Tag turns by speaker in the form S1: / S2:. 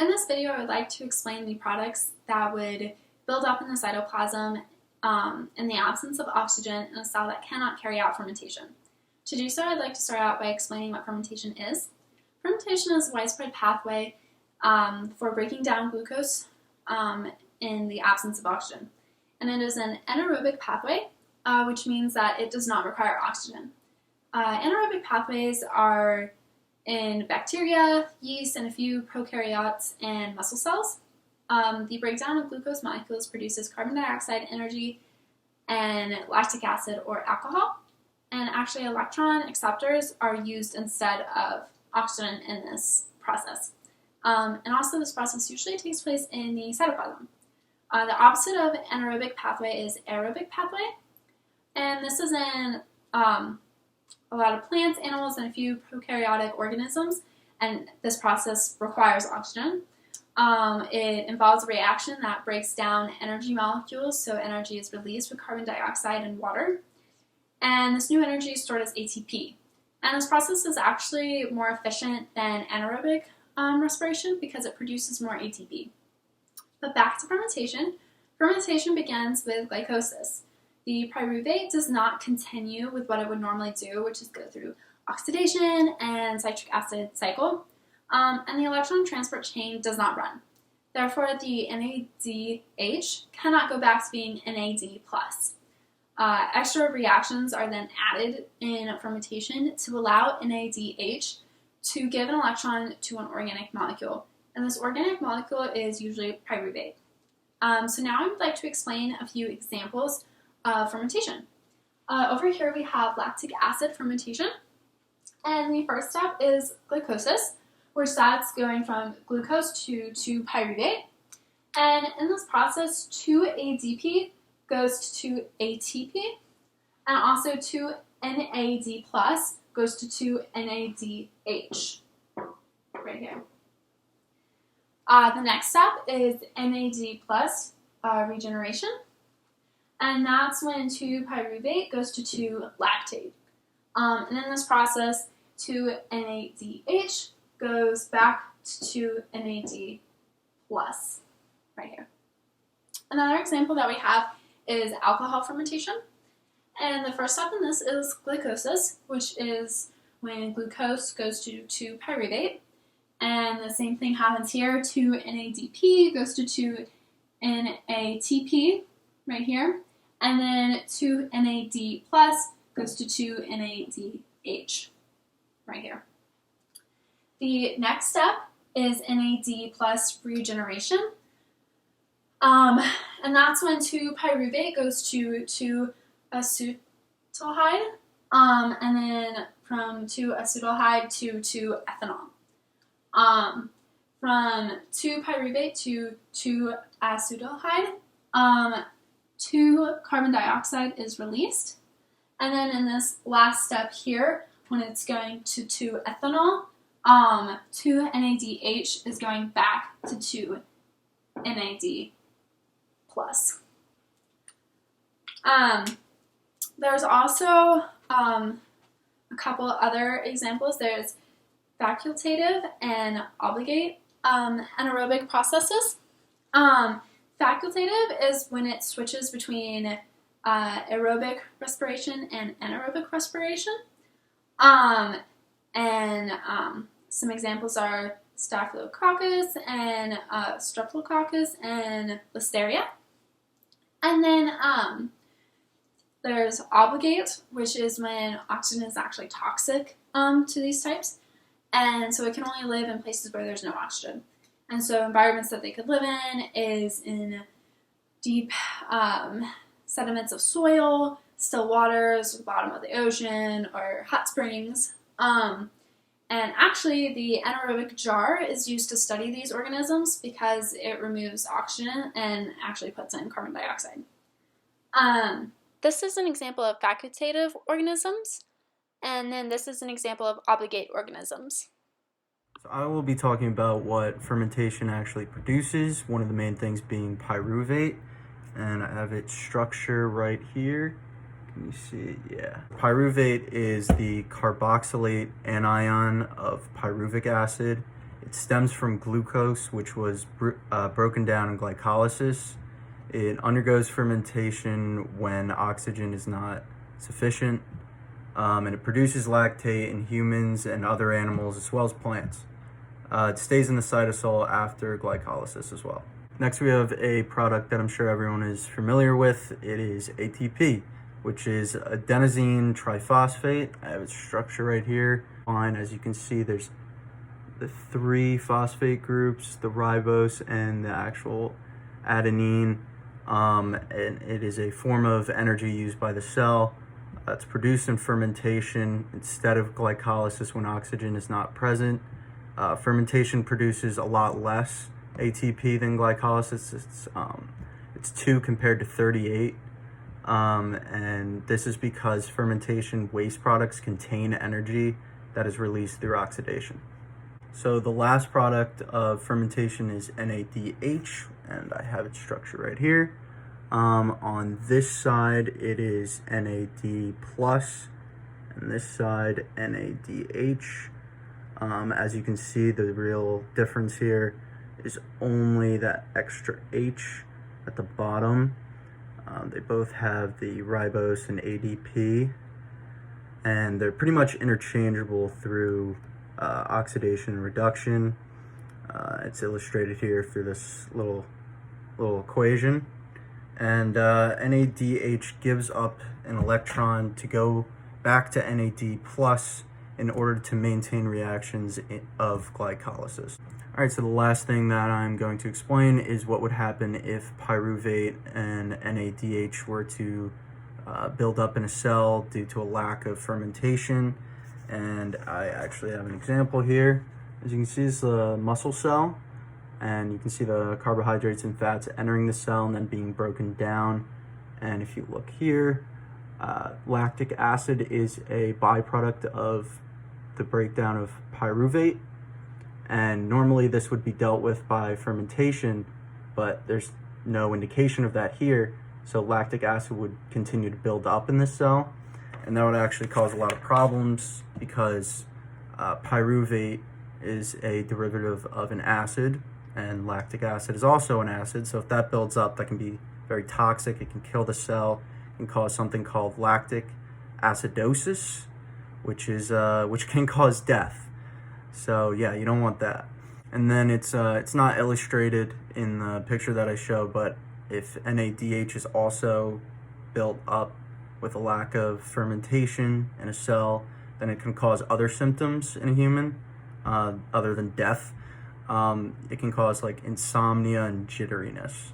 S1: In this video, I would like to explain the products that would build up in the cytoplasm in the absence of oxygen in a cell that cannot carry out fermentation. To do so, I'd like to start out by explaining what fermentation is. Fermentation is a widespread pathway for breaking down glucose in the absence of oxygen. And it is an anaerobic pathway, which means that it does not require oxygen. Anaerobic pathways are in bacteria, yeast, and a few prokaryotes and muscle cells. The breakdown of glucose molecules produces carbon dioxide, energy, and lactic acid or alcohol. And actually, electron acceptors are used instead of oxygen in this process. And also, this process usually takes place in the cytoplasm. The opposite of anaerobic pathway is aerobic pathway. And this is in a lot of plants, animals, and a few prokaryotic organisms, and this process requires oxygen. It involves a reaction that breaks down energy molecules, so energy is released with carbon dioxide and water, and this new energy is stored as ATP. And this process is actually more efficient than anaerobic respiration because it produces more ATP. But back to fermentation. Fermentation begins with glycolysis. The pyruvate does not continue with what it would normally do, which is go through oxidation and citric acid cycle, and the electron transport chain does not run. Therefore, the NADH cannot go back to being NAD+. Extra reactions are then added in fermentation to allow NADH to give an electron to an organic molecule, and this organic molecule is usually pyruvate. So now I would like to explain a few examples of fermentation. Over here we have lactic acid fermentation, and the first step is glycolysis, which that's going from glucose to pyruvate, and in this process 2-ADP goes to ATP, and also 2-NAD plus goes to 2-NADH, right here. The next step is NAD plus regeneration. And that's when 2-pyruvate goes to 2-lactate. And in this process, 2-NADH goes back to 2-NAD+, right here. Another example that we have is alcohol fermentation. And the first step in this is glycolysis, which is when glucose goes to 2-pyruvate. And the same thing happens here. 2-NADP goes to 2-NATP, right here. And then 2-NAD plus goes to 2-NADH, right here. The next step is NAD plus regeneration. And that's when 2-pyruvate goes to 2-acetaldehyde, and then from 2-acetaldehyde to ethanol. From 2-pyruvate to 2-acetaldehyde, 2 carbon dioxide is released, and then in this last step here, when it's going to 2-ethanol, 2-NADH is going back to 2-NAD+. There's also a couple other examples. There's facultative and obligate anaerobic processes. Facultative is when it switches between aerobic respiration and anaerobic respiration. Some examples are Staphylococcus and Streptococcus and Listeria. And then there's obligate, which is when oxygen is actually toxic to these types. And so it can only live in places where there's no oxygen. And so environments that they could live in is in deep sediments of soil, still waters, the bottom of the ocean, or hot springs. And actually, the anaerobic jar is used to study these organisms because it removes oxygen and actually puts in carbon dioxide. This is an example of facultative organisms, and then this is an example of obligate organisms.
S2: So I will be talking about what fermentation actually produces, one of the main things being pyruvate, and I have its structure right here. Can you see it? Yeah. Pyruvate is the carboxylate anion of pyruvic acid. It stems from glucose, which was broken down in glycolysis. It undergoes fermentation when oxygen is not sufficient, and it produces lactate in humans and other animals as well as plants. It stays in the cytosol after glycolysis as well. Next, we have a product that I'm sure everyone is familiar with. It is ATP, which is adenosine triphosphate. I have its structure right here. As you can see, there's the 3 phosphate groups, the ribose and the actual adenine. And it is a form of energy used by the cell. It's produced in fermentation instead of glycolysis when oxygen is not present. Fermentation produces a lot less ATP than glycolysis. It's 2 compared to 38. And this is because fermentation waste products contain energy that is released through oxidation. So the last product of fermentation is NADH, and I have its structure right here. On this side, it is NAD+, and this side, NADH. As you can see, the real difference here is only that extra H at the bottom. They both have the ribose and ADP, and they're pretty much interchangeable through oxidation and reduction. It's illustrated here through this little equation. And NADH gives up an electron to go back to NAD+ in order to maintain reactions of glycolysis. All right, so the last thing that I'm going to explain is what would happen if pyruvate and NADH were to build up in a cell due to a lack of fermentation. And I actually have an example here. As you can see, this is a muscle cell, and you can see the carbohydrates and fats entering the cell and then being broken down. And if you look here, lactic acid is a byproduct of the breakdown of pyruvate, and normally this would be dealt with by fermentation, but there's no indication of that here, so lactic acid would continue to build up in this cell, and that would actually cause a lot of problems because pyruvate is a derivative of an acid, and lactic acid is also an acid, so if that builds up, that can be very toxic. It can kill the cell and cause something called lactic acidosis, which can cause death. So yeah, you don't want that. And then it's not illustrated in the picture that I show, but if NADH is also built up with a lack of fermentation in a cell, then it can cause other symptoms in a human, other than death. It can cause like insomnia and jitteriness.